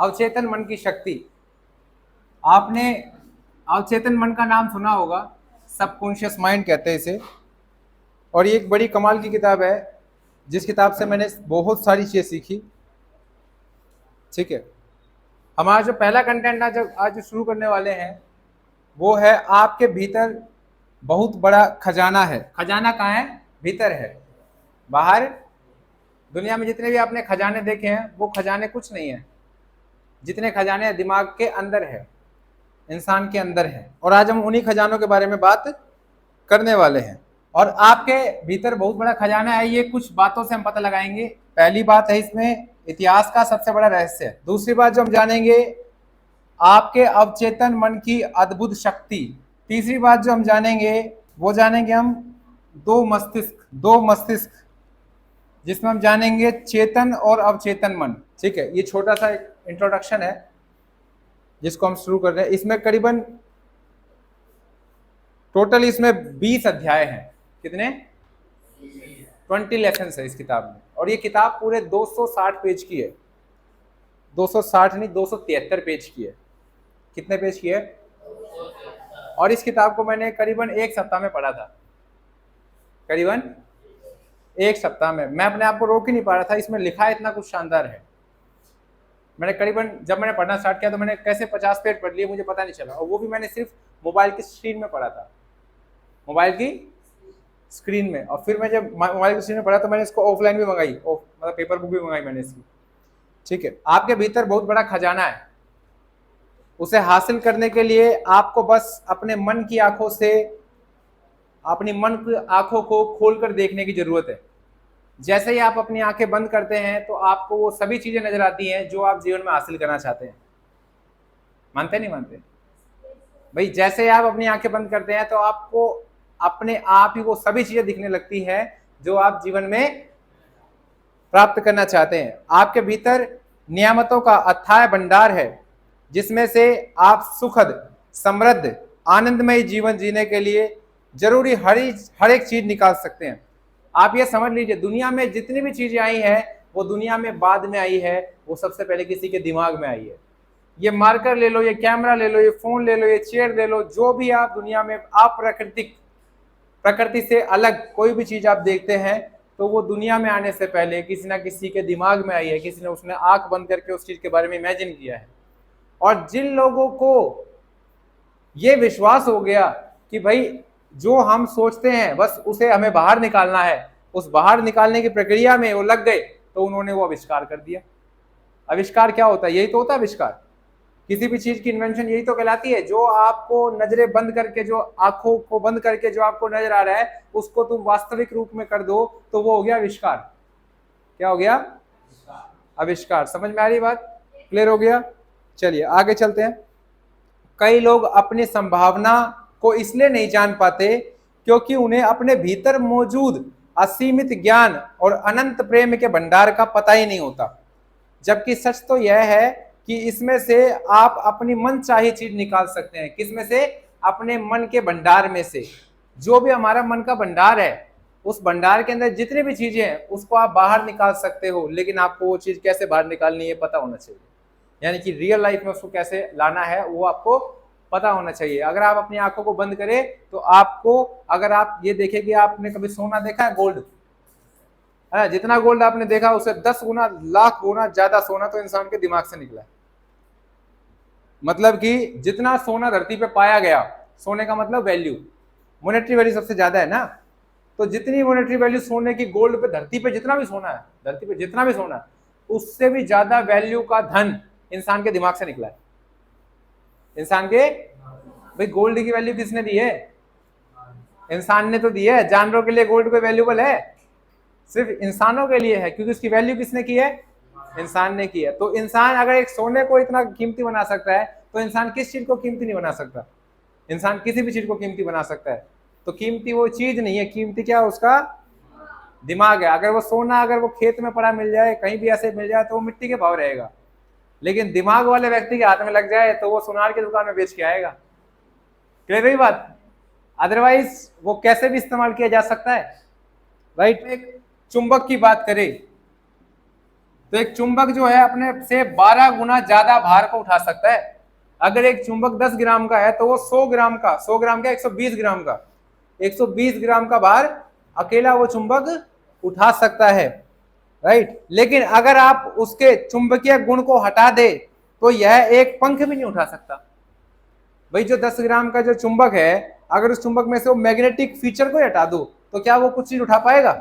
अवचेतन मन की शक्ति। आपने अवचेतन मन का नाम सुना होगा, सबकॉन्शियस माइंड कहते हैं इसे। और ये एक बड़ी कमाल की किताब है, जिस किताब से मैंने बहुत सारी चीजें सीखी। ठीक है, हमारा जो पहला कंटेंट आज जो शुरू करने वाले हैं वो है, आपके भीतर बहुत बड़ा खजाना है। खजाना कहाँ है? भीतर है। बाहर दुनिया में जितने भी आपने खजाने देखे हैं वो खजाने कुछ नहीं है। जितने खजाने दिमाग के अंदर है, इंसान के अंदर है। और आज हम उन्हीं खजानों के बारे में बात करने वाले हैं। और आपके भीतर बहुत बड़ा खजाना है, ये कुछ बातों से हम पता लगाएंगे। पहली बात है इसमें इतिहास का सबसे बड़ा रहस्य है। दूसरी बात जो हम जानेंगे, आपके अवचेतन मन की अद्भुत शक्ति। तीसरी बात जो हम जानेंगे वो जानेंगे हम दो मस्तिष्क, जिसमें हम जानेंगे चेतन और अवचेतन मन। ठीक है, ये छोटा सा एक इंट्रोडक्शन है जिसको हम शुरू कर रहे हैं। इसमें करीबन टोटल इसमें 20 अध्याय हैं। कितने? 20 लेसन है इस किताब में। और ये किताब पूरे 260 पेज की है। 260 नहीं, 273 पेज की है। कितने पेज की है? और इस किताब को मैंने करीबन एक सप्ताह में पढ़ा था। करीबन एक सप्ताह में मैं अपने आप को रोक ही नहीं पा रहा था। इसमें लिखा इतना कुछ शानदार है। मैंने करीबन, जब मैंने पढ़ना स्टार्ट किया तो मैंने कैसे 50 पेज पढ़ लिए मुझे पता नहीं चला। और वो भी मैंने सिर्फ मोबाइल की स्क्रीन में पढ़ा था, मोबाइल की स्क्रीन में। और फिर मैं जब मोबाइल की स्क्रीन में पढ़ा तो मैंने इसको ऑफलाइन भी मंगाई, मतलब पेपर बुक भी मंगाई मैंने इसकी। ठीक है, आपके भीतर बहुत बड़ा खजाना है। उसे हासिल करने के लिए आपको बस अपने मन की आंखों से, अपनी मन की आंखों को खोलकर देखने की जरूरत है। जैसे ही आप अपनी आंखें बंद करते हैं तो आपको वो सभी चीजें नजर आती हैं जो आप जीवन में हासिल करना चाहते हैं। मानते नहीं मानते भाई? जैसे ही आप अपनी आंखें बंद करते हैं तो आपको अपने आप ही वो सभी चीजें दिखने लगती है जो आप जीवन में प्राप्त करना चाहते हैं। आपके भीतर नियामतों का अथाह भंडार है, जिसमें से आप सुखद, समृद्ध, आनंदमय जीवन जीने के लिए जरूरी हर एक चीज निकाल सकते हैं। आप ये समझ लीजिए, दुनिया में जितनी भी चीजें आई हैं वो दुनिया में बाद में आई है, वो सबसे पहले किसी के दिमाग में आई है। ये मार्कर ले लो, ये कैमरा ले लो, ये फोन ले लो, ये चेयर ले लो, जो भी आप दुनिया में प्रकृति से अलग कोई भी चीज आप देखते हैं तो वो दुनिया में आने से पहले किसी ना किसी के दिमाग में आई है। किसी ने उसने आंख बंद करके उस चीज के बारे में इमेजिन किया है। और जिन लोगों को ये विश्वास हो गया कि भाई जो हम सोचते हैं बस उसे हमें बाहर निकालना है, उस बाहर निकालने की प्रक्रिया में वो लग गए तो उन्होंने वो आविष्कार कर दिया। आविष्कार क्या होता है? यही तो होता है आविष्कार। किसी भी चीज की इन्वेंशन यही तो कहलाती है। जो आपको नजरें बंद करके, जो आंखों को बंद करके जो आपको नजर आ रहा है उसको तुम वास्तविक रूप में कर दो तो वो हो गया आविष्कार। क्या हो गया? आविष्कार। समझ में आ रही बात? क्लियर हो गया? चलिए आगे चलते हैं। कई लोग अपनी संभावना को इसलिए नहीं जान पाते क्योंकि उन्हें अपने भीतर मौजूद असीमित ज्ञान और अनंत प्रेम के भंडार का पता ही नहीं होता। जबकि सच तो यह है कि इसमें से आप अपनी मनचाही चीज निकाल सकते हैं। किसमें से? अपने मन के भंडार में से। जो भी हमारा मन का भंडार है, उस भंडार के अंदर जितनी भी चीजें हैं उसको आप बाहर निकाल सकते हो, लेकिन आपको वो चीज कैसे बाहर निकालनी है पता होना चाहिए। यानी कि रियल लाइफ में उसको कैसे लाना है वो आपको पता होना चाहिए। अगर आप अपनी आंखों को बंद करें तो आपको, अगर आप ये देखें कि आपने कभी सोना देखा है, गोल्ड, जितना गोल्ड आपने देखा उससे 10 गुना, लाख गुना ज्यादा सोना तो इंसान के दिमाग से निकला है। मतलब कि जितना सोना धरती पे पाया गया, सोने का मतलब वैल्यू, मॉनेटरी वैल्यू सबसे ज्यादा है ना, तो जितनी मॉनेटरी वैल्यू सोने की गोल्ड पे, धरती पे जितना भी सोना है, धरती पे जितना भी सोना है, उससे भी ज्यादा वैल्यू का धन इंसान के दिमाग से निकला है। इंसान के, भाई गोल्ड की वैल्यू किसने दी है? इंसान ने तो दी है। जानवरों के लिए गोल्ड कोई वैल्यूबल है? सिर्फ इंसानों के लिए है, क्योंकि उसकी वैल्यू किसने की है? इंसान ने की है। तो इंसान अगर एक सोने को इतना कीमती बना सकता है तो इंसान किस चीज को कीमती नहीं बना सकता? इंसान किसी भी चीज को कीमती बना सकता है। तो कीमती वो चीज नहीं है, कीमती क्या? उसका दिमाग है। अगर वो सोना, अगर वो खेत में पड़ा मिल जाए, कहीं भी ऐसे मिल जाए तो वो मिट्टी के भाव रहेगा, लेकिन दिमाग वाले व्यक्ति के हाथ में लग जाए तो वो सुनार की दुकान में बेच के आएगा। क्लियर हुई बात? अदरवाइज वो कैसे भी इस्तेमाल किया जा सकता है, राइट? एक चुंबक की बात करें तो एक चुंबक जो है अपने से 12 गुना ज्यादा भार को उठा सकता है। अगर एक चुंबक 10 ग्राम का है तो वो 100 ग्राम का 120 ग्राम का 120 ग्राम का भार अकेला वो चुंबक उठा सकता है, राइट। लेकिन अगर आप उसके चुंबकीय गुण को हटा दे तो यह एक पंख भी नहीं उठा सकता। भाई जो 10 ग्राम का जो चुंबक है, अगर उस चुंबक में से वो मैग्नेटिक फीचर को हटा दो तो क्या वो कुछ चीज उठा पाएगा?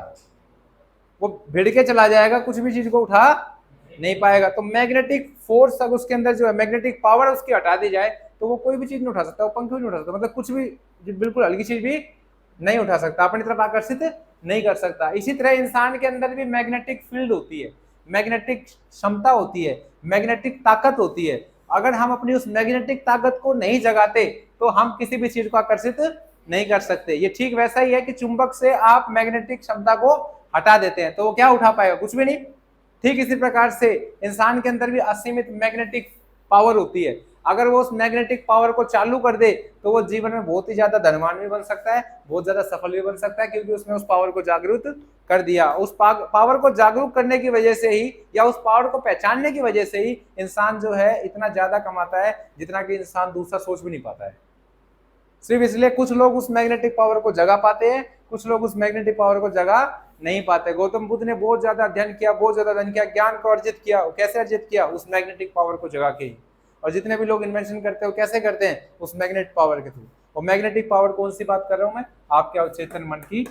वो भिड़ के चला जाएगा, कुछ भी चीज को उठा नहीं पाएगा। तो मैग्नेटिक फोर्स अगर उसके अंदर जो है, मैग्नेटिक पावर उसकी हटा दी जाए तो वो कोई भी चीज नहीं उठा सकता, वो पंख भी नहीं उठा सकता, मतलब कुछ भी बिल्कुल हल्की चीज भी नहीं उठा सकता, अपनी तरफ आकर्षित नहीं कर सकता। इसी तरह इंसान के अंदर भी मैग्नेटिक फील्ड होती है, मैग्नेटिक क्षमता होती है, मैग्नेटिक ताकत होती है। अगर हम अपनी उस मैग्नेटिक ताकत को नहीं जगाते तो हम किसी भी चीज को आकर्षित नहीं कर सकते। ये ठीक वैसा ही है कि चुंबक से आप मैग्नेटिक क्षमता को हटा देते हैं तो वो क्या उठा पाएगा? कुछ भी नहीं। ठीक इसी प्रकार से इंसान के अंदर भी असीमित मैग्नेटिक पावर होती है। अगर वो उस मैग्नेटिक पावर को चालू कर दे तो वो जीवन में बहुत ही ज्यादा धनवान भी बन सकता है, बहुत ज्यादा सफल भी बन सकता है, क्योंकि उसने उस पावर को जागरूक कर दिया। उस पावर को जागरूक करने की वजह से ही या उस पावर को पहचानने की वजह से ही इंसान जो है इतना ज्यादा कमाता है जितना कि इंसान दूसरा सोच भी नहीं पाता है। सिर्फ इसलिए कुछ लोग उस मैग्नेटिक पावर को जगा पाते हैं, कुछ लोग उस मैग्नेटिक पावर को जगा नहीं पाते। गौतम बुद्ध ने बहुत ज्यादा अध्ययन किया, बहुत ज्यादा अध्ययन किया, ज्ञान को अर्जित किया। कैसे अर्जित किया? उस मैग्नेटिक पावर को जगा के। और जितने भी लोग इन्वेंशन करते हैं वो कैसे करते हैं? उस मैग्नेटिक पावर के थ्रू। और मैग्नेटिक पावर कौन सी बात कर रहा हूं मैं? आपके अवचेतन मन की।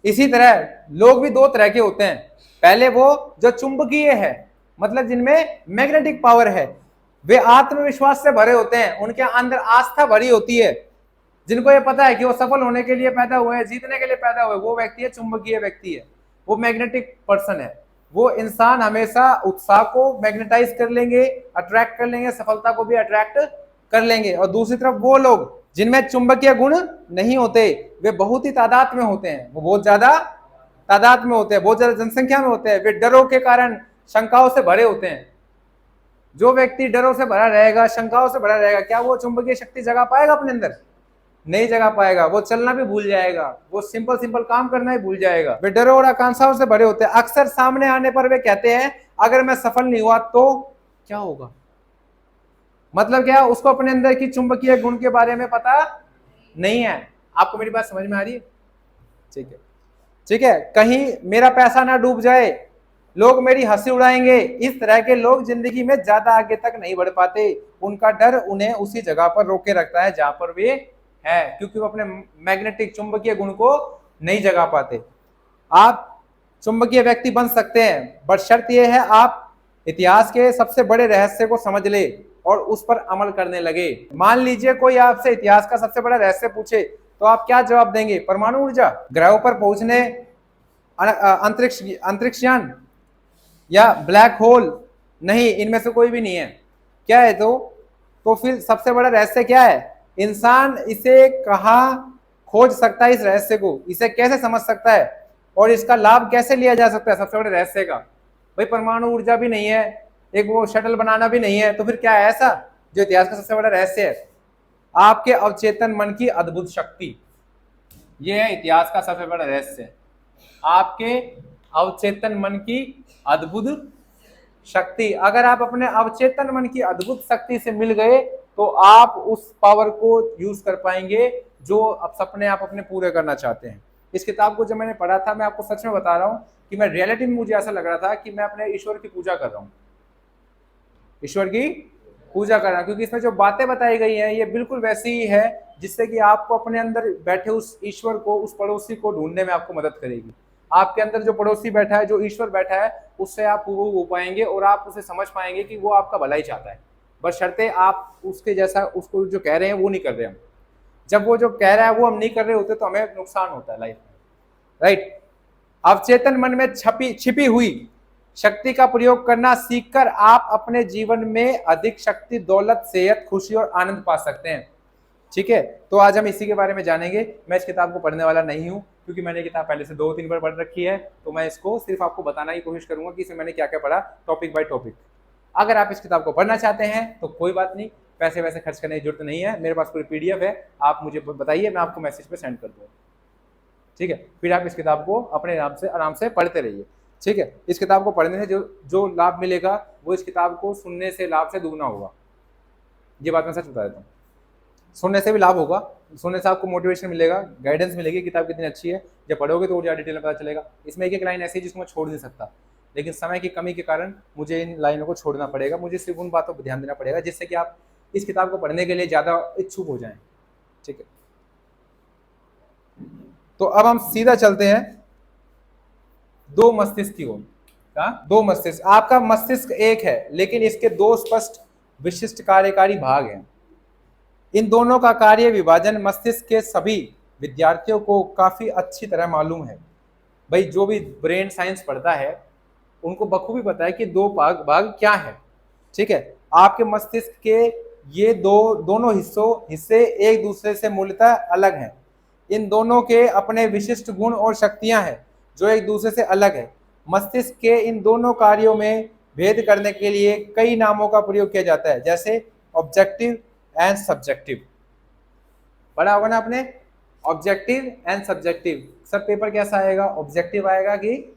इसी तरह लोग भी दो तरह के होते हैं। पहले वो जो चुंबकीय है, मतलब जिनमें मैग्नेटिक पावर है, वे आत्मविश्वास से भरे होते हैं, उनके अंदर आस्था भरी होती है, जिनको ये पता है कि वो सफल होने के लिए पैदा हुए हैं, जीतने के लिए पैदा हुए, वो व्यक्ति है चुंबकीय व्यक्ति है, वो मैग्नेटिक पर्सन है। वो इंसान हमेशा उत्साह को मैग्नेटाइज कर लेंगे, अट्रैक्ट कर लेंगे, सफलता को भी अट्रैक्ट कर लेंगे। और दूसरी तरफ वो लोग जिनमें चुंबकीय गुण नहीं होते, वे बहुत ही तादाद में होते हैं, वो बहुत ज्यादा तादाद में होते हैं, बहुत ज्यादा जनसंख्या में होते हैं, वे डरों के कारण शंकाओं से भरे होते हैं। जो व्यक्ति डरों से भरा रहेगा, शंकाओं से भरा रहेगा, क्या वो चुंबकीय शक्ति जगा पाएगा अपने अंदर? नहीं जगा पाएगा। वो चलना भी भूल जाएगा, वो सिंपल काम करना ही भूल जाएगा। वे डरों और आकांक्षाओं से भरे होते हैं। अक्सर सामने आने पर वे कहते हैं अगर मैं सफल नहीं हुआ तो क्या होगा? मतलब क्या? उसको अपने अंदर की चुंबकीय गुण के बारे में पता नहीं है। आपको मेरी बात समझ में आ रही है? ठीक है, ठीक है। कहीं मेरा पैसा ना डूब जाए, लोग मेरी हंसी उड़ाएंगे। इस तरह के लोग जिंदगी में ज्यादा आगे तक नहीं बढ़ पाते। उनका डर उन्हें उसी जगह पर रोके रखता है जहां पर वे है, क्योंकि वो अपने मैग्नेटिक चुंबकीय गुण को नहीं जगा पाते। आप चुंबकीय व्यक्ति बन सकते हैं, बट शर्त यह है आप इतिहास के सबसे बड़े रहस्य को समझ ले और उस पर अमल करने लगे। मान लीजिए कोई आपसे इतिहास का सबसे बड़ा रहस्य पूछे तो आप क्या जवाब देंगे? परमाणु ऊर्जा, ग्रहों पर पहुंचने, अंतरिक्ष यान या ब्लैक होल? नहीं, इनमें से कोई भी नहीं है। क्या है? तो फिर सबसे बड़ा रहस्य क्या है? इंसान इसे कहाँ खोज सकता है? इस रहस्य को इसे कैसे समझ सकता है और इसका लाभ कैसे लिया जा सकता है? सबसे बड़े रहस्य का भाई परमाणु ऊर्जा भी नहीं है, एक वो शटल बनाना भी नहीं है, तो फिर क्या है ऐसा जो इतिहास का सबसे बड़ा रहस्य है? आपके अवचेतन मन की अद्भुत शक्ति, ये है इतिहास का सबसे बड़ा रहस्य। आपके अवचेतन मन की अद्भुत शक्ति। अगर आप अपने अवचेतन मन की अद्भुत शक्ति से मिल गए तो आप उस पावर को यूज कर पाएंगे जो अब सपने आप अपने पूरे करना चाहते हैं। इस किताब को जब मैंने पढ़ा था, मैं आपको सच में बता रहा हूं कि मैं रियलिटी में मुझे ऐसा लग रहा था कि मैं अपने ईश्वर की पूजा कर रहा हूं, ईश्वर की पूजा कर रहा हूं, क्योंकि इसमें जो बातें बताई गई हैं ये बिल्कुल वैसी ही है जिससे कि आपको अपने अंदर बैठे उस ईश्वर को, उस पड़ोसी को ढूंढने में आपको मदद करेगी। आपके अंदर जो पड़ोसी बैठा है, जो ईश्वर बैठा है, उससे आप रूबरू हो पाएंगे और आप उसे समझ पाएंगे कि वो आपका भला ही चाहता है, बस शर्ते आप उसके जैसा उसको जो कह रहे हैं वो नहीं कर रहे हम। जब वो जो कह रहा है वो हम नहीं कर रहे होते तो हमें नुकसान होता है लाइफ में, राइट। अवचेतन मन में छिपी हुई शक्ति का प्रयोग करना सीखकर आप अपने जीवन में अधिक शक्ति, दौलत, सेहत, खुशी और आनंद पा सकते हैं। ठीक है, तो आज हम इसी के बारे में जानेंगे। मैं इस किताब को पढ़ने वाला नहीं हूं क्योंकि मैंने किताब पहले से 2-3 बार पढ़ रखी है, तो मैं इसको सिर्फ आपको बताना की कोशिश करूंगा कि इसमें मैंने क्या क्या पढ़ा, टॉपिक बाय टॉपिक। अगर आप इस किताब को पढ़ना चाहते हैं तो कोई बात नहीं, पैसे वैसे खर्च करने की जरूरत नहीं है, मेरे पास पूरी PDF है, आप मुझे बताइए, मैं आपको मैसेज पे सेंड कर दूंगा। ठीक है, फिर आप इस किताब को अपने आराम से पढ़ते रहिए। ठीक है, इस किताब को पढ़ने से जो जो लाभ मिलेगा वो इस किताब को सुनने से लाभ से दुगना होगा। ये बात मैं सच बता देता हूँ, सुनने से भी लाभ होगा, सुनने से आपको मोटिवेशन मिलेगा, गाइडेंस मिलेगी, किताब कितनी अच्छी है। जब पढ़ोगे तो और ज़्यादा डिटेल में पता चलेगा। इसमें एक एक लाइन ऐसी है जिसको मैं छोड़ नहीं सकता, लेकिन समय की कमी के कारण मुझे इन लाइनों को छोड़ना पड़ेगा। मुझे सिर्फ उन बातों पर ध्यान देना पड़ेगा जिससे कि आप इस किताब को पढ़ने के लिए ज़्यादा इच्छुक हो जाएं। ठीक है, तो अब हम सीधा चलते हैं दो मस्तिष्क की ओर। क्या? दो मस्तिष्क। आपका मस्तिष्क एक है, लेकिन इसके दो स्पष्ट विशिष्ट कार्यकारी भाग हैं। इन दोनों का कार्य विभाजन मस्तिष्क के सभी विद्यार्थियों को काफी अच्छी तरह मालूम है। भाई जो भी ब्रेन साइंस पढ़ता है उनको बखूबी पता है कि दो भाग भाग क्या है। ठीक है, आपके मस्तिष्क के ये दोनों हिस्से एक दूसरे से मूलतः अलग हैं। इन दोनों के अपने विशिष्ट गुण और शक्तियां हैं जो एक दूसरे से अलग है। मस्तिष्क के इन दोनों कार्यों में भेद करने के लिए कई नामों का प्रयोग किया जाता है, जैसे ऑब्जेक्टिव एंड सब्जेक्टिव। पढ़ा होगा ना आपने, ऑब्जेक्टिव एंड सब्जेक्टिव। सब पेपर कैसा आएगा? ऑब्जेक्टिव आएगा कि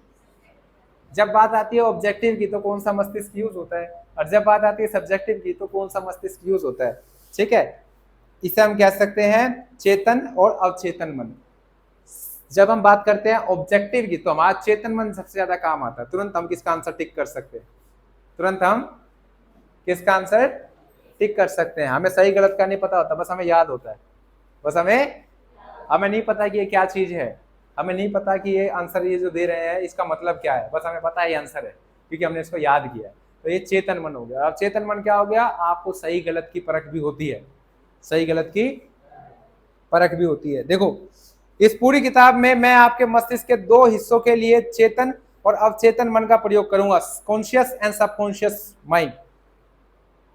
जब बात आती है ऑब्जेक्टिव की तो कौन सा मस्तिष्क यूज होता है, और जब बात आती है सब्जेक्टिव की तो कौन सा मस्तिष्क यूज होता है। ठीक है, इसे हम कह सकते हैं चेतन और अवचेतन मन। जब हम बात करते हैं ऑब्जेक्टिव की तो हमारा चेतन मन सबसे ज्यादा काम आता है। तुरंत हम किसका आंसर टिक कर सकते हैं? तुरंत हम किसका आंसर टिक कर सकते हैं? हमें सही गलत का नहीं पता होता, बस हमें याद होता है। बस हमें नहीं पता कि ये क्या चीज है, हमें नहीं पता कि ये आंसर ये जो दे रहे हैं इसका मतलब क्या है, बस हमें पता है ये आंसर है क्योंकि हमने इसको याद किया है। तो ये चेतन मन हो गया। अब चेतन मन क्या हो गया? आपको सही गलत की परख भी होती है, सही गलत की परख भी होती है। देखो इस पूरी किताब में मैं आपके मस्तिष्क के दो हिस्सों के लिए चेतन और अवचेतन मन का प्रयोग करूंगा, कॉन्शियस एंड सबकॉन्शियस माइंड।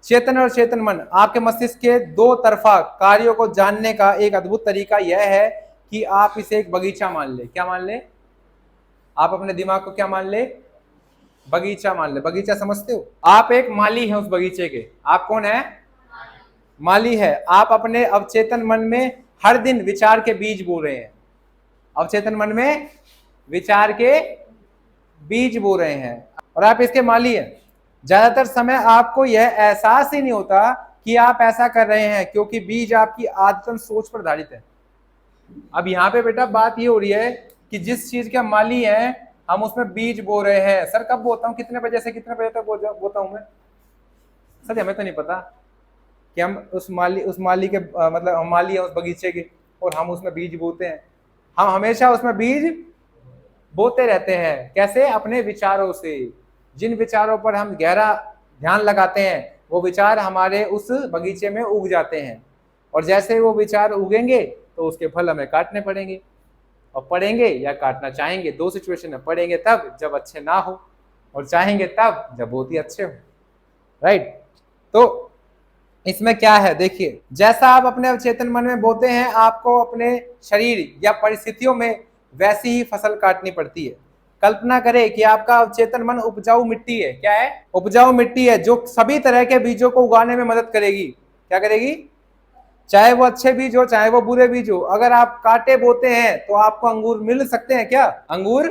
चेतन और चेतन मन आपके मस्तिष्क के दो तरफा कार्यों को जानने का एक अद्भुत तरीका यह है कि आप इसे एक बगीचा मान ले। क्या मान ले? आप अपने दिमाग को क्या मान ले? बगीचा मान ले। बगीचा समझते हो? आप एक माली हैं उस बगीचे के। आप कौन है? माली है। आप अपने अवचेतन मन में हर दिन विचार के बीज बो रहे हैं। अवचेतन मन में विचार के बीज बो रहे हैं और आप इसके माली हैं। ज्यादातर समय आपको यह एहसास ही नहीं होता कि आप ऐसा कर रहे हैं क्योंकि बीज आपकी आदतन सोच पर आधारित है। अब यहाँ पे बेटा बात ये हो रही है कि जिस चीज के हम माली हैं हम उसमें बीज बो रहे हैं। सर कब बोता हूँ, कितने बजे से कितने बजे तक बोता हूँ मैं? सर हमें तो नहीं पता कि हम उस माली के मतलब हम माली हैं उस बगीचे के और हम उसमें बीज बोते हैं। हम हमेशा उसमें बीज बोते रहते हैं। कैसे? अपने विचारों से। जिन विचारों पर हम गहरा ध्यान लगाते हैं वो विचार हमारे उस बगीचे में उग जाते हैं और जैसे वो विचार उगेंगे तो उसके फल हमें काटने पड़ेंगे। और पढ़ेंगे या काटना चाहेंगे, दो सिचुएशन है। पढ़ेंगे तब जब अच्छे ना हो और चाहेंगे तब जब बहुत ही अच्छे हो। राइट, तो इसमें क्या है देखिए, जैसा आप अपने अवचेतन मन में बोते हैं आपको अपने शरीर या परिस्थितियों में वैसी ही फसल काटनी पड़ती है। कल्पना करें कि आपका अवचेतन मन उपजाऊ मिट्टी है। क्या है? उपजाऊ मिट्टी है जो सभी तरह के बीजों को उगाने में मदद करेगी। क्या करेगी? चाहे वो अच्छे बीज हो चाहे वो बुरे बीज हो। अगर आप कांटे बोते हैं तो आपको अंगूर मिल सकते हैं क्या? अंगूर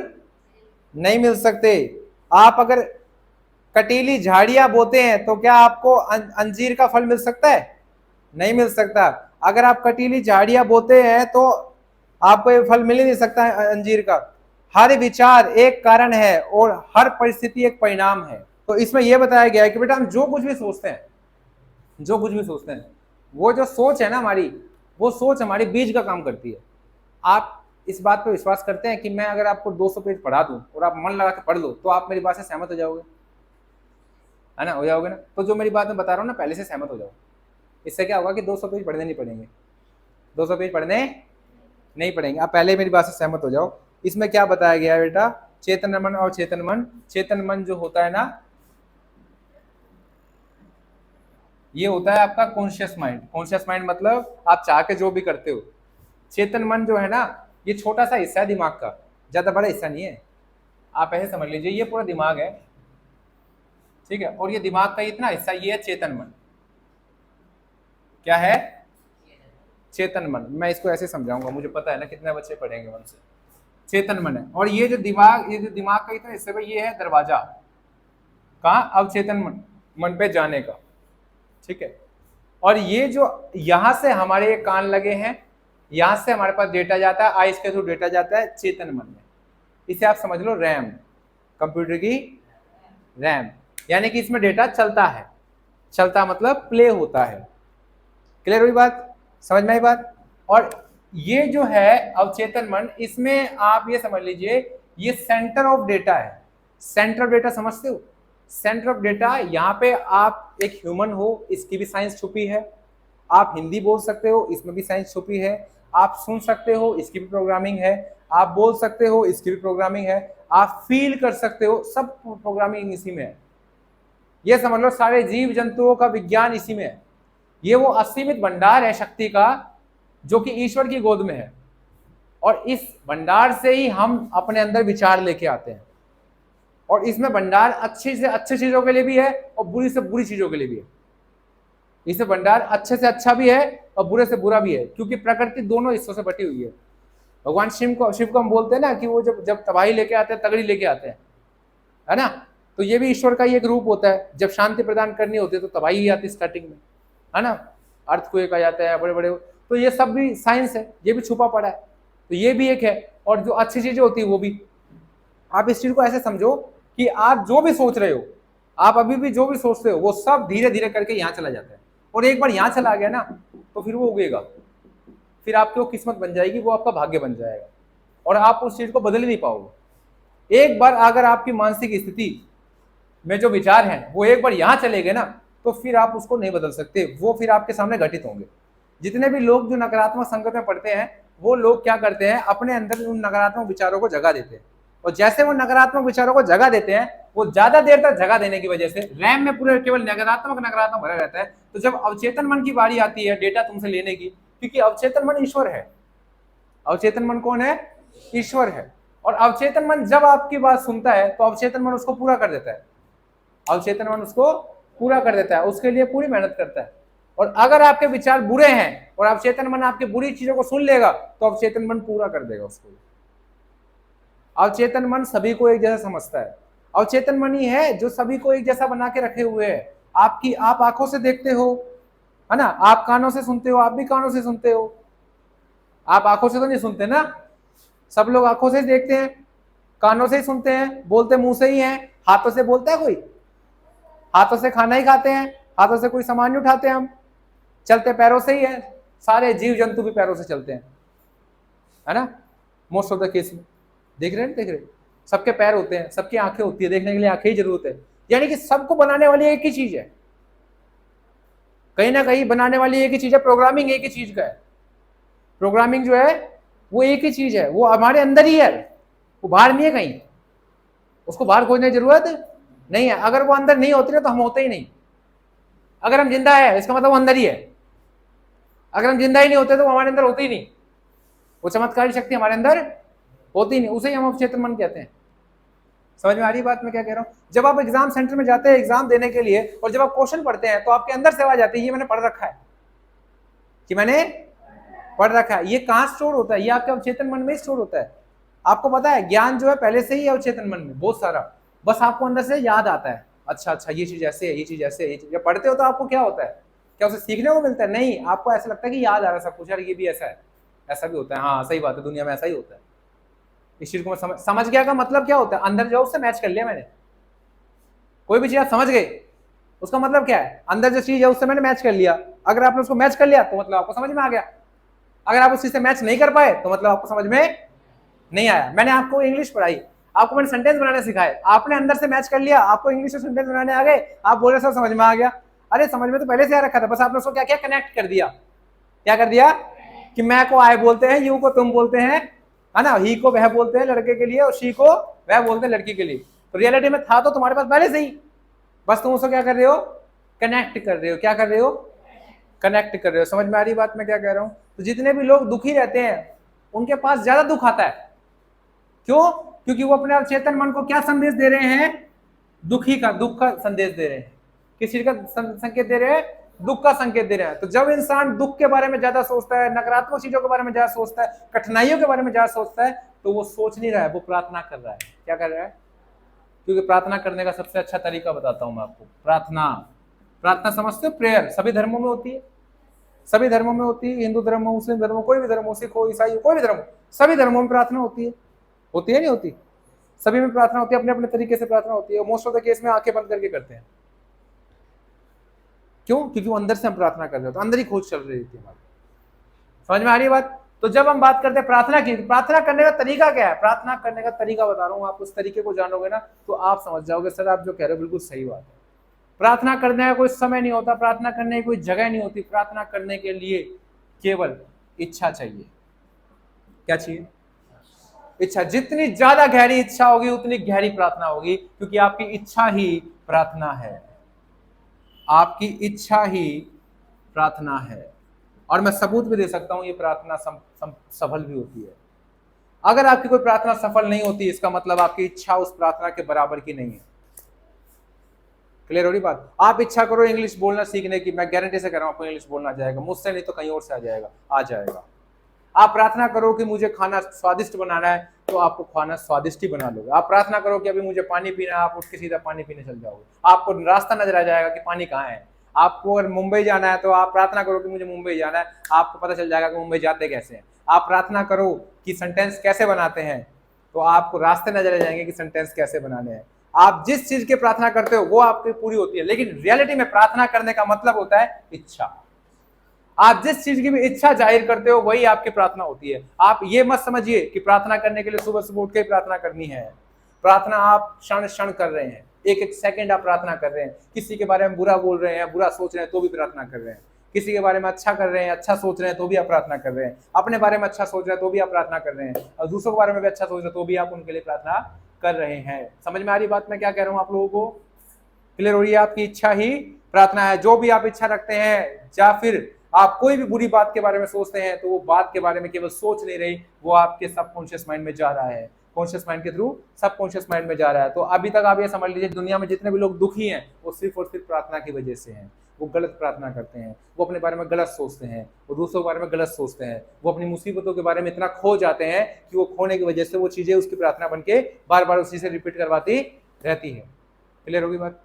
नहीं मिल सकते। आप अगर कटीली झाड़ियां बोते हैं तो क्या आपको अंजीर का फल मिल सकता है? नहीं मिल सकता। अगर आप कटीली झाड़ियां बोते हैं तो आपको ये फल मिल ही नहीं सकता है अंजीर का। हर विचार एक कारण है और हर परिस्थिति एक परिणाम है। तो इसमें यह बताया गया है कि बेटा हम जो कुछ भी सोचते हैं, जो कुछ भी सोचते हैं, वो जो सोच है ना हमारी, वो सोच हमारी बीज का काम करती है। आप इस बात पर विश्वास करते हैं कि मैं अगर आपको 200 पेज पढ़ा दूं और आप मन लगा के पढ़ लो तो आप मेरी बात से सहमत हो जाओगे, है ना? हो जाओगे ना? तो जो मेरी बात मैं बता रहा हूँ ना पहले से सहमत हो जाओ। इससे क्या होगा कि 200 पेज पढ़ने नहीं पड़ेंगे, 200 पेज पढ़ने नहीं पड़ेंगे। आप पहले मेरी बात से सहमत हो जाओ। इसमें क्या बताया गया है बेटा? चेतन मन और चेतन मन। चेतन मन जो होता है ना, ये होता है आपका कॉन्शियस माइंड। कॉन्शियस माइंड मतलब आप चाह के जो भी करते हो। चेतन मन जो है ना, ये छोटा सा हिस्सा है दिमाग का, ज्यादा बड़ा हिस्सा नहीं है। आप ऐसे समझ लीजिए ये पूरा दिमाग है, ठीक है, और ये दिमाग का इतना हिस्सा ये है चेतन मन। क्या है? चेतन मन। मैं इसको ऐसे समझाऊंगा, मुझे पता है ना कितने बच्चे पढ़ेंगे मन से। चेतन मन है। और ये जो दिमाग का इतना हिस्सा है, ये है दरवाजा कहाँ, अवचेतन मन पे जाने का। ठीक है, और ये जो यहां से हमारे ये कान लगे हैं, यहां से हमारे पास डेटा जाता है, आइस के थ्रू डेटा जाता है चेतन मन में। इसे आप समझ लो रैम, कंप्यूटर की रैम, यानी कि इसमें डेटा चलता है। चलता मतलब प्ले होता है। क्लियर हुई बात, समझ में आई बात। और ये जो है अवचेतन मन, इसमें आप ये समझ लीजिए ये सेंटर ऑफ डेटा है। सेंटर ऑफ डेटा समझते हो, सेंटर ऑफ डेटा, यहाँ पे आप एक ह्यूमन हो, इसकी भी साइंस छुपी है। आप हिंदी बोल सकते हो, इसमें भी साइंस छुपी है। आप सुन सकते हो, इसकी भी प्रोग्रामिंग है। आप बोल सकते हो, इसकी भी प्रोग्रामिंग है। आप फील कर सकते हो, सब प्रोग्रामिंग इसी में है। ये समझ लो सारे जीव जंतुओं का विज्ञान इसी में है। ये वो असीमित भंडार है शक्ति का, जो कि ईश्वर की गोद में है। और इस भंडार से ही हम अपने अंदर विचार लेके आते हैं। और इसमें भंडार अच्छी से अच्छी चीजों के लिए भी है और बुरी से बुरी चीजों के लिए भी है। इसमें भंडार अच्छे से अच्छा भी है और बुरे से बुरा भी है, क्योंकि प्रकृति दोनों हिस्सों से बटी हुई है। भगवान शिव को हम बोलते हैं ना कि वो जब तबाही लेके आते हैं, तगड़ी लेके आते हैं, है ना। तो ये भी ईश्वर का ही एक रूप होता है। जब शांति प्रदान करनी होती है तो तबाही ही आती है स्टार्टिंग में, है ना। अर्थक्वेक आ जाता है, बड़े बड़े। तो ये सब भी साइंस है, ये भी छुपा पड़ा है। तो ये भी एक है। और जो अच्छी चीजें होती है वो भी। आप इस चीज को ऐसे समझो कि आप जो भी सोच रहे हो, आप अभी भी जो भी सोचते हो, वो सब धीरे धीरे करके यहाँ चला जाता है। और एक बार यहाँ चला गया ना, तो फिर वो उगेगा, फिर आपकी वो किस्मत बन जाएगी, वो आपका भाग्य बन जाएगा। और आप उस चीज को बदल ही नहीं पाओगे। एक बार अगर आपकी मानसिक स्थिति में जो विचार हैं वो एक बार यहाँ चले गए ना, तो फिर आप उसको नहीं बदल सकते। वो फिर आपके सामने घटित होंगे। जितने भी लोग जो नकारात्मक संगत में पढ़ते हैं, वो लोग क्या करते हैं, अपने अंदर उन नकारात्मक विचारों को जगा देते हैं। और जैसे वो नकारात्मक विचारों को जगा देते हैं, वो ज्यादा देर तक जगा देने की वजह से रैम में पूरे केवल नकारात्मक भरा रहता है। तो जब अवचेतन मन की बारी आती है डेटा तुमसे लेने की, क्योंकि अवचेतन मन ईश्वर है। अवचेतन मन कौन है? ईश्वर है। और अवचेतन मन जब आपकी बात सुनता है तो अवचेतन मन उसको पूरा कर देता है। अवचेतन मन उसको पूरा कर देता है, उसके लिए पूरी मेहनत करता है। और अगर आपके विचार बुरे हैं और अवचेतन मन आपकी बुरी चीजों को सुन लेगा, तो अवचेतन मन पूरा कर देगा उसको। अवचेतन मन सभी को एक जैसा समझता है। अवचेतन मन ही है जो सभी को एक जैसा बना के रखे हुए है। आप आंखों से देखते हो, है ना, आप कानों से सुनते हो, आप भी कानों से सुनते हो। आप आंखों से तो नहीं सुनते ना, सब लोग आंखों से ही देखते हैं, कानों से ही सुनते हैं, बोलते मुंह से ही हैं। हाथों से बोलता है कोई? हाथों से खाना ही खाते हैं, हाथों से कोई सामान नहीं उठाते हम। चलते पैरों से ही है, सारे जीव जंतु भी पैरों से चलते हैं, है ना। मोस्ट ऑफ द केस में देख रहे हैं, देख रहे, सबके पैर होते हैं, सबकी आंखें होती है, देखने के लिए आंखें ही जरूरत है। यानी कि सबको बनाने वाली एक ही चीज है, कहीं ना कहीं बनाने वाली एक ही चीज है। प्रोग्रामिंग एक ही चीज का है। प्रोग्रामिंग जो है वो एक ही चीज है, वो हमारे अंदर ही है, वो बाहर नहीं है कहीं। उसको बाहर खोजने की जरूरत नहीं है। अगर वो अंदर नहीं होती ना तो हम होते ही नहीं। अगर हम जिंदा है इसका मतलब वो अंदर ही है। अगर हम जिंदा ही नहीं होते तो वो हमारे अंदर होते ही नहीं, वो चमत्कारी शक्ति हमारे अंदर होती नहीं। उसे ही हम अवचेतन मन कहते हैं। समझ में आ रही बात मैं क्या कह रहा हूँ? जब आप एग्जाम सेंटर में जाते हैं एग्जाम देने के लिए, और जब आप क्वेश्चन पढ़ते हैं तो आपके अंदर से आवाज आती है, ये मैंने पढ़ रखा है, कि मैंने पढ़ रखा है। ये कहाँ स्टोर होता है? ये आपके अवचेतन मन में स्टोर होता है। आपको पता है ज्ञान जो है पहले से ही अवचेतन मन में बहुत सारा, बस आपको अंदर से याद आता है। अच्छा अच्छा, ये चीज ऐसे है, ये चीज ऐसे है, ये चीज। जब पढ़ते हो तो आपको क्या होता है? क्या उसे सीखने को मिलता है? नहीं, आपको ऐसा लगता है कि याद आ रहा है सब कुछ, यार ये भी ऐसा है, ऐसा भी होता है। हाँ सही बात है, दुनिया में ऐसा ही होता है। इस चीज को मैं समझ गया का मतलब क्या होता है? अंदर जाओ उससे मैच कर लिया मैंने। कोई भी चीज आप समझ गए, उसका मतलब क्या है? अंदर जो चीज है उससे मैंने मैच कर लिया। अगर आपने उसको मैच कर लिया तो मतलब आपको समझ में आ गया। अगर आप उस चीज से मैच नहीं कर पाए तो मतलब आपको समझ में नहीं आया। मैंने आपको इंग्लिश पढ़ाई, आपको मैंने सेंटेंस बनाने सिखाए, आपने अंदर से मैच कर लिया, आपको इंग्लिश में सेंटेंस बनाने आ गए, आप बोले सब समझ में आ गया। अरे समझ में तो पहले से आ रखा था, बस आपने उसको क्या किया? कनेक्ट कर दिया। क्या कर दिया? कि मैं को आई बोलते हैं, यू को तुम बोलते हैं, है ना, ही को वह बोलते हैं लड़के के लिए, और शी को वह बोलते हैं लड़की के लिए। तो रियलिटी में था तो तुम्हारे पास पहले से ही, बस तुम उसको क्या कर रहे हो? कनेक्ट कर रहे हो। क्या कर रहे हो? कनेक्ट कर रहे हो। समझ में आ रही बात मैं क्या कह रहा हूं? तो जितने भी लोग दुखी रहते हैं उनके पास ज्यादा दुख आता है। क्यों? क्योंकि वो अपने अवचेतन मन को क्या संदेश दे रहे हैं? दुख का संदेश दे रहे हैं। किस चीज का संकेत दे रहे हैं? दुख का संकेत दे रहे हैं। तो जब इंसान दुख के बारे में ज्यादा सोचता है, नकारात्मक चीजों के बारे में ज्यादा सोचता है, कठिनाइयों के बारे में ज्यादा सोचता है, तो वो सोच नहीं रहा है, वो प्रार्थना कर रहा है। क्या कर रहा है? क्योंकि प्रार्थना करने का सबसे अच्छा तरीका बताता हूं मैं आपको। प्रार्थना, प्रार्थना समझते हो? प्रेयर सभी धर्मों में होती है, सभी धर्मों में होती है। हिंदू धर्म हो, मुस्लिम धर्म हो, कोई भी धर्म हो, सिख हो, ईसाई हो, कोई भी धर्म हो, सभी धर्मों में प्रार्थना होती है। होती है नहीं होती? सभी में प्रार्थना होती है, अपने अपने तरीके से प्रार्थना होती है। मोस्ट ऑफ द केस में आंखें बंद करके करते हैं। क्यों? क्योंकि वो अंदर से हम प्रार्थना कर रहे हो, तो अंदर ही खोज चल रही थी हमारी। समझ में आ रही बात? तो जब हम बात करते हैं प्रार्थना की, प्रार्थना करने का तरीका क्या है? प्रार्थना करने का तरीका बता रहा हूं, आप उस तरीके को जानोगे ना तो आप समझ जाओगे सर आप जो कह रहे हो बिल्कुल सही बात है। प्रार्थना करने का कोई समय नहीं होता, प्रार्थना करने की कोई जगह नहीं होती। प्रार्थना करने के लिए केवल इच्छा चाहिए। क्या चाहिए? इच्छा। जितनी ज्यादा गहरी इच्छा होगी उतनी गहरी प्रार्थना होगी, क्योंकि आपकी इच्छा ही प्रार्थना है। आपकी इच्छा ही प्रार्थना है। और मैं सबूत भी दे सकता हूं ये प्रार्थना सफल भी होती है। अगर आपकी कोई प्रार्थना सफल नहीं होती, इसका मतलब आपकी इच्छा उस प्रार्थना के बराबर की नहीं है। क्लियर हो रही बात? आप इच्छा करो इंग्लिश बोलना सीखने की, मैं गारंटी से कह रहा हूं आपको इंग्लिश बोलना आ जाएगा, मुझसे नहीं तो कहीं और से आ जाएगा, आ जाएगा। आप प्रार्थना करो कि मुझे खाना स्वादिष्ट बनाना है, तो आपको खाना स्वादिष्ट ही बना लोगे। आप प्रार्थना करो कि अभी मुझे पानी पीना है, आप उठ के सीधा पानी पीने चल जाओगे। आपको रास्ता नजर आ जाएगा कि पानी कहाँ है। आपको अगर मुंबई जाना है तो आप प्रार्थना करो कि मुझे मुंबई जाना है, आपको पता चल जाएगा कि मुंबई जाते कैसे हैं। आप प्रार्थना करो कि सेंटेंस कैसे बनाते हैं, तो आपको रास्ते नजर आ जाएंगे कि सेंटेंस कैसे बनाने हैं। आप जिस चीज की प्रार्थना करते हो वो आपकी पूरी होती है, लेकिन रियलिटी में प्रार्थना करने का मतलब होता है इच्छा। आप जिस चीज की भी इच्छा जाहिर करते हो वही आपकी प्रार्थना होती है। आप ये मत समझिए कि प्रार्थना करने के लिए सुबह सुबह उठ के प्रार्थना करनी है। प्रार्थना आप क्षण क्षण कर रहे हैं, एक एक सेकंड आप प्रार्थना कर रहे हैं। किसी के बारे में बुरा बोल रहे हैं, बुरा सोच रहे हैं, तो भी प्रार्थना कर रहे हैं। किसी के बारे में अच्छा कर रहे हैं, अच्छा सोच रहे हैं, तो भी आप प्रार्थना कर रहे हैं। अपने बारे में अच्छा सोच रहे हैं तो भी आप प्रार्थना कर रहे हैं, और दूसरों के बारे में भी अच्छा सोच रहे हैं तो भी आप उनके लिए प्रार्थना कर रहे हैं। समझ में आ रही बात मैं क्या कह रहा हूं आप लोगों को? क्लियर हो रही है? आपकी इच्छा ही प्रार्थना है। जो भी आप इच्छा रखते हैं या फिर आप कोई भी बुरी बात के बारे में सोचते हैं, तो वो बात के बारे में केवल सोच नहीं रही, वो आपके सबकॉन्शियस माइंड में जा रहा है, कॉन्शियस माइंड के थ्रू सबकॉन्शियस माइंड में जा रहा है। तो अभी तक आप ये समझ लीजिए दुनिया में जितने भी लोग दुखी हैं वो सिर्फ और सिर्फ प्रार्थना की वजह से हैं। वो गलत प्रार्थना करते हैं, वो अपने बारे में गलत सोचते हैं, वो दूसरों के बारे में गलत सोचते हैं, वो अपनी मुसीबतों के बारे में इतना खो जाते हैं कि वो खोने की वजह से वो चीजें उसकी प्रार्थना बन के बार बार उसी से रिपीट करवाती रहती है। क्लियर होगी बात?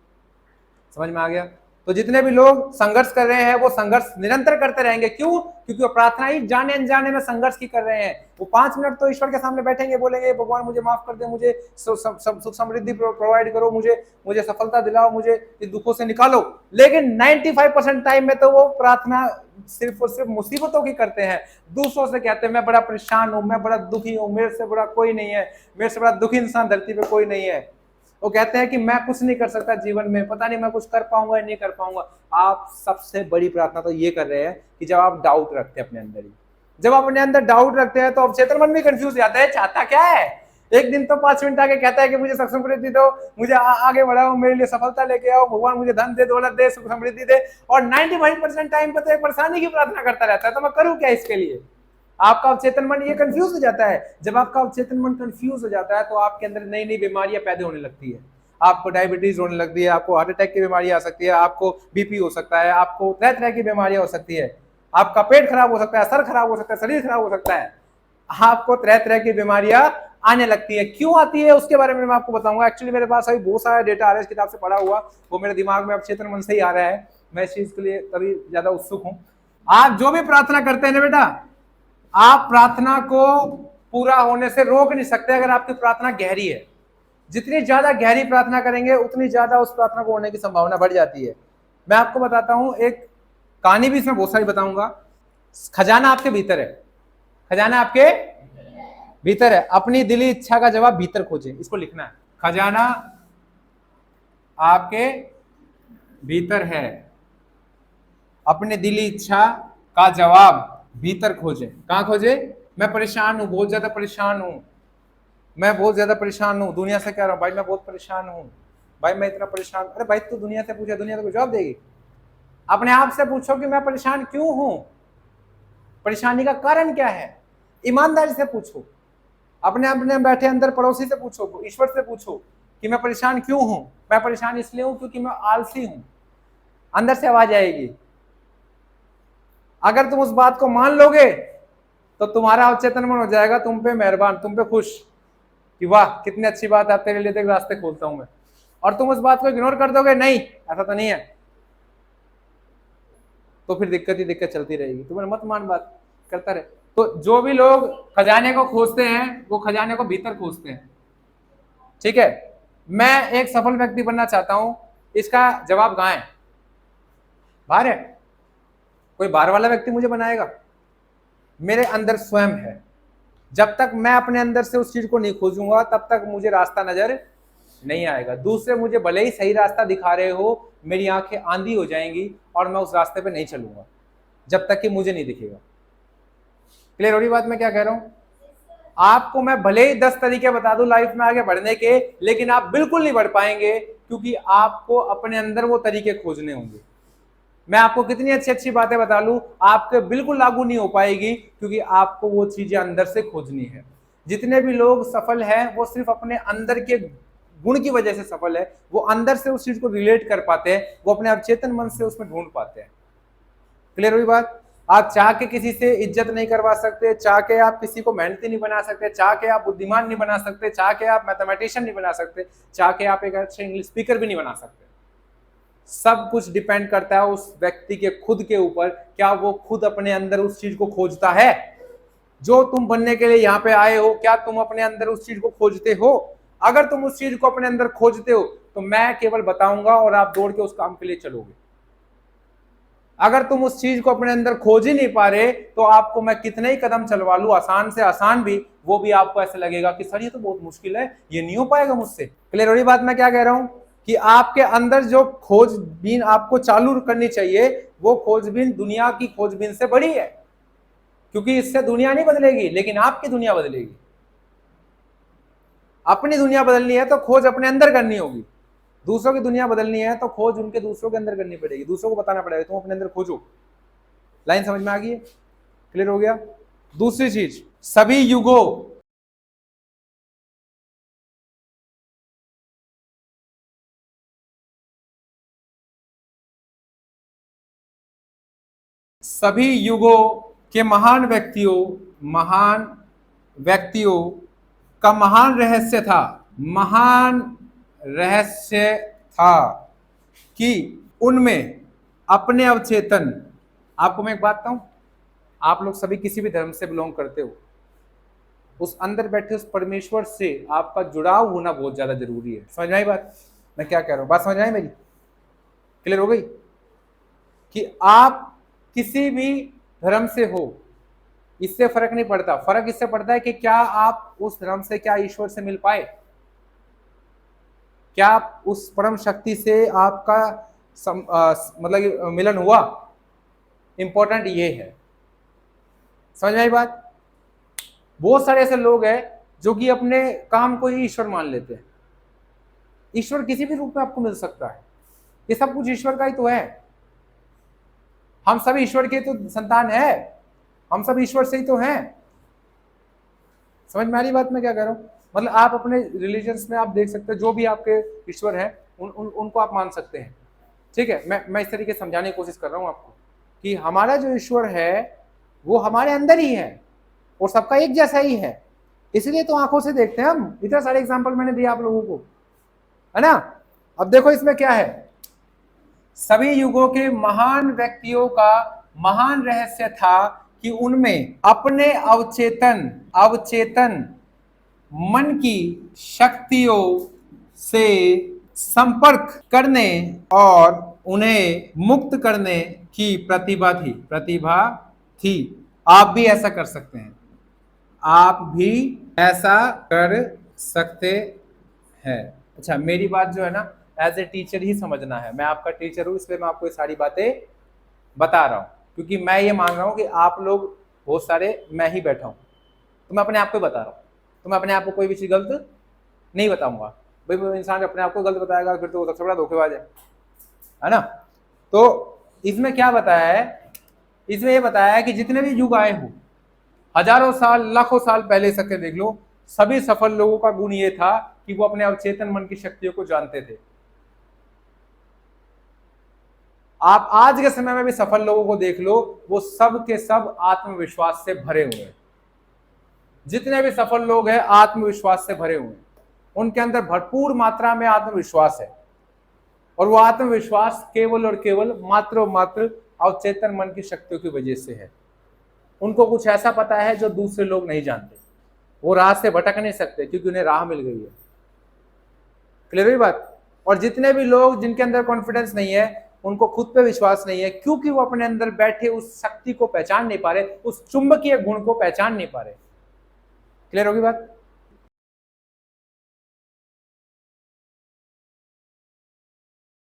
समझ में आ गया? तो जितने भी लोग संघर्ष कर रहे हैं वो संघर्ष निरंतर करते रहेंगे। क्यों? क्योंकि वो प्रार्थना ही जाने अनजाने में संघर्ष की कर रहे हैं। वो 5 मिनट तो ईश्वर के सामने बैठेंगे, बोलेंगे भगवान मुझे माफ कर दे, मुझे सुख समृद्धि प्रोवाइड करो, मुझे सफलता दिलाओ, मुझे इस दुखों से निकालो। लेकिन 95% टाइम में तो वो प्रार्थना सिर्फ और सिर्फ मुसीबतों की करते हैं। दूसरों से कहते हैं मैं बड़ा परेशान हूं, मैं बड़ा दुखी हूं, मेरे से बड़ा कोई नहीं है, मेरे से बड़ा दुखी इंसान धरती पे कोई नहीं है। वो कहते हैं कि मैं कुछ नहीं कर सकता जीवन में, पता नहीं मैं कुछ कर पाऊंगा या नहीं कर पाऊंगा। आप सबसे बड़ी प्रार्थना तो ये कर रहे हैं कि जब आप डाउट रखते हैं अपने अंदर ही, जब आप अपने अंदर डाउट रखते हैं तो अवचेतन मन भी कंफ्यूज जाता है, चाहता क्या है। एक दिन तो 5 मिनट आके कहता है कि मुझे सुख समृद्धि दो, मुझे आगे बढ़ाओ, मेरे लिए सफलता लेके आओ, भगवान मुझे धन दे, दौलत दे, सुख समृद्धि दे। और 95% टाइम पे तो एक परेशानी की प्रार्थना करता रहता है, तो मैं करूँ क्या इसके लिए। आपका अवचेतन मन ये कंफ्यूज हो जाता है। जब आपका अवचेतन मन कंफ्यूज हो जाता है तो आपके अंदर नई नई बीमारियां पैदा होने लगती है। आपको डायबिटीज होने लगती है, आपको हार्ट अटैक की बीमारी आ सकती है, आपको बीपी हो सकता है, आपको तरह तरह की बीमारियां हो सकती है, आपका पेट खराब हो सकता है, सर खराब हो सकता है, शरीर खराब हो सकता है, आपको तरह तरह की बीमारियां आने लगती है। क्यों आती है उसके बारे में मैं आपको बताऊंगा। एक्चुअली मेरे पास अभी बहुत सारा डेटा आ रहा है, इस किताब से पढ़ा हुआ, वो मेरे दिमाग में अवचेतन मन से ही आ रहा है। मैं इस चीज के लिए तभी ज्यादा उत्सुक हूं। आप जो भी प्रार्थना करते हैं ना बेटा, आप प्रार्थना को पूरा होने से रोक नहीं सकते अगर आपकी प्रार्थना गहरी है। जितनी ज्यादा गहरी प्रार्थना करेंगे उतनी ज्यादा उस प्रार्थना को होने की संभावना बढ़ जाती है। मैं आपको बताता हूं, एक कहानी भी इसमें बहुत सारी बताऊंगा। खजाना आपके भीतर है, खजाना आपके भीतर है। अपनी दिली इच्छा का जवाब भीतर खोजें, इसको लिखना है। खजाना आपके भीतर है, अपने दिली इच्छा का जवाब भीतर खोजें। कहां खोजे? मैं परेशान हूं, बहुत ज्यादा परेशान हूं, मैं बहुत ज्यादा परेशान हूं, दुनिया से कह रहा हूं भाई मैं बहुत परेशान हूं, भाई मैं इतना परेशान। अरे भाई तू दुनिया से पूछे, दुनिया तो जवाब देगी। अपने आप से पूछो कि मैं परेशान क्यों हूं, परेशानी का कारण क्या है। ईमानदारी से पूछो, अपने बैठे अंदर पड़ोसी से पूछो, ईश्वर से पूछो कि मैं परेशान क्यों हूं। मैं परेशान इसलिए हूं क्योंकि मैं आलसी हूं। अंदर से आवाज आएगी। अगर तुम उस बात को मान लोगे तो तुम्हारा अवचेतन मन हो जाएगा तुम पे मेहरबान, तुम पे खुश कि वाह कितनी अच्छी बात है, तेरे लिए तो एक रास्ते खोलता हूं मैं। और तुम उस बात को इग्नोर कर दोगे, नहीं ऐसा तो नहीं है, तो फिर दिक्कत ही दिक्कत चलती रहेगी। तुम्हें मत मान बात, करता रहे। तो जो भी लोग खजाने को खोजते हैं वो खजाने को भीतर खोजते हैं, ठीक है। मैं एक सफल व्यक्ति बनना चाहता हूं, इसका जवाब कहां है? बाहर है? कोई बाहर वाला व्यक्ति मुझे बनाएगा? मेरे अंदर स्वयं है। जब तक मैं अपने अंदर से उस चीज को नहीं खोजूंगा तब तक मुझे रास्ता नजर नहीं आएगा। दूसरे मुझे भले ही सही रास्ता दिखा रहे हो, मेरी आंखें आंधी हो जाएंगी और मैं उस रास्ते पे नहीं चलूंगा जब तक कि मुझे नहीं दिखेगा। क्लियर हो रही बात मैं क्या कह रहा हूं? आपको मैं भले ही 10 तरीके बता दूं लाइफ में आगे बढ़ने के, लेकिन आप बिल्कुल नहीं बढ़ पाएंगे, क्योंकि आपको अपने अंदर वो तरीके खोजने होंगे। मैं आपको कितनी अच्छी अच्छी बातें बता लूं, आपके बिल्कुल लागू नहीं हो पाएगी, क्योंकि आपको वो चीजें अंदर से खोजनी है। जितने भी लोग सफल हैं वो सिर्फ अपने अंदर के गुण की वजह से सफल है, वो अंदर से उस चीज को रिलेट कर पाते हैं, वो अपने अवचेतन मन से उसमें ढूंढ पाते हैं। क्लियर हुई बात? आप चाह के किसी से इज्जत नहीं करवा सकते, चाह के आप किसी को मेहनती नहीं बना सकते, चाह के आप बुद्धिमान नहीं बना सकते, चाह के आप मैथमेटिशियन नहीं बना सकते, चाह के आप एक अच्छे इंग्लिश स्पीकर भी नहीं बना सकते। सब कुछ डिपेंड करता है उस व्यक्ति के खुद के ऊपर, क्या वो खुद अपने अंदर उस चीज को खोजता है। जो तुम बनने के लिए यहाँ पे आए हो, क्या तुम अपने अंदर उस चीज को खोजते हो? अगर तुम उस चीज को अपने अंदर खोजते हो तो मैं केवल बताऊंगा और आप दौड़ के उस काम के लिए चलोगे। अगर तुम उस चीज को अपने अंदर खोज ही नहीं पा रहे तो आपको मैं कितने ही कदम चलवा लूं, आसान से आसान भी, वो भी आपको ऐसे लगेगा कि सर ये तो बहुत मुश्किल है, ये नहीं हो पाएगा मुझसे। क्लियर हो रही बात मैं क्या कह रहा हूं? कि आपके अंदर जो खोजबीन आपको चालू करनी चाहिए, वो खोजबीन दुनिया की खोजबीन से बड़ी है, क्योंकि इससे दुनिया नहीं बदलेगी, लेकिन आपकी दुनिया बदलेगी। अपनी दुनिया बदलनी है तो खोज अपने अंदर करनी होगी, दूसरों की दुनिया बदलनी है तो खोज उनके दूसरों के अंदर करनी पड़ेगी, दूसरों को बताना पड़ेगा तुम अपने अंदर खोजो। लाइन समझ में आ गई है? क्लियर हो गया? दूसरी चीज, सभी युगों के महान व्यक्तियों का महान रहस्य था कि उनमें अपने अवचेतन, आपको मैं एक बात बताऊं, आप लोग सभी किसी भी धर्म से बिलोंग करते हो, उस अंदर बैठे उस परमेश्वर से आपका जुड़ाव होना बहुत ज्यादा जरूरी है। समझ में आई बात मैं क्या कह रहा हूं? बात समझ में आई मेरी? क्लियर हो गई? कि आप किसी भी धर्म से हो, इससे फर्क नहीं पड़ता। फर्क इससे पड़ता है कि क्या आप उस धर्म से, क्या ईश्वर से मिल पाए, क्या आप उस परम शक्ति से आपका मतलब मिलन हुआ। इंपॉर्टेंट ये है। समझ में आई बात? बहुत सारे ऐसे लोग हैं जो कि अपने काम को ही ईश्वर मान लेते हैं। ईश्वर किसी भी रूप में आपको मिल सकता है, ये सब कुछ ईश्वर का ही तो है। हम सब ईश्वर के तो संतान है, हम सब ईश्वर से ही तो हैं। समझ में आ रही बात मैं क्या कह रहा हूं? मतलब आप अपने रिलीजन्स में आप देख सकते हो, जो भी आपके ईश्वर हैं उनको आप मान सकते हैं, ठीक है। मैं इस तरीके से समझाने की कोशिश कर रहा हूं आपको कि हमारा जो ईश्वर है वो हमारे अंदर ही है और सबका एक जैसा ही है, इसलिए तो आंखों से देखते हैं हम। इतने सारे एग्जाम्पल मैंने दिए आप लोगों को, है ना। अब देखो इसमें क्या है, सभी युगों के महान व्यक्तियों का महान रहस्य था कि उनमें अपने अवचेतन मन की शक्तियों से संपर्क करने और उन्हें मुक्त करने की प्रतिभा थी। आप भी ऐसा कर सकते हैं, आप भी ऐसा कर सकते हैं। अच्छा, मेरी बात जो है ना एज ए टीचर ही समझना है। मैं आपका टीचर हूं, इसलिए मैं आपको ये सारी बातें बता रहा हूं, क्योंकि मैं ये मान रहा हूं कि आप लोग बहुत सारे, मैं ही बैठा हूं तो मैं अपने आप को बता रहा हूं, तो मैं अपने आप को कोई भी चीज गलत नहीं बताऊंगा। भाई इंसान अपने आप को गलत बताएगा फिर तो सबसे बड़ा धोखेबाज है ना। तो इसमें क्या बताया है, इसमें ये बताया है कि जितने भी युग आए हो, हजारों साल लाखों साल पहले सके देख लो, सभी सफल लोगों का गुण ये था कि वो अपने अवचेतन मन की शक्तियों को जानते थे। आप आज के समय में भी सफल लोगों को देख लो, वो सब के सब आत्मविश्वास से भरे हुए हैं। जितने भी सफल लोग हैं आत्मविश्वास से भरे हुए हैं, उनके अंदर भरपूर मात्रा में आत्मविश्वास है, और वो आत्मविश्वास केवल और केवल मात्र अवचेतन मन की शक्तियों की वजह से है। उनको कुछ ऐसा पता है जो दूसरे लोग नहीं जानते, वो राह से भटक नहीं सकते क्योंकि उन्हें राह मिल गई है। क्लियर हुई बात? और जितने भी लोग जिनके अंदर कॉन्फिडेंस नहीं है, उनको खुद पे विश्वास नहीं है, क्योंकि वो अपने अंदर बैठे उस शक्ति को पहचान नहीं पा रहे, उस चुंबकीय गुण को पहचान नहीं पा रहे। क्लियर होगी बात?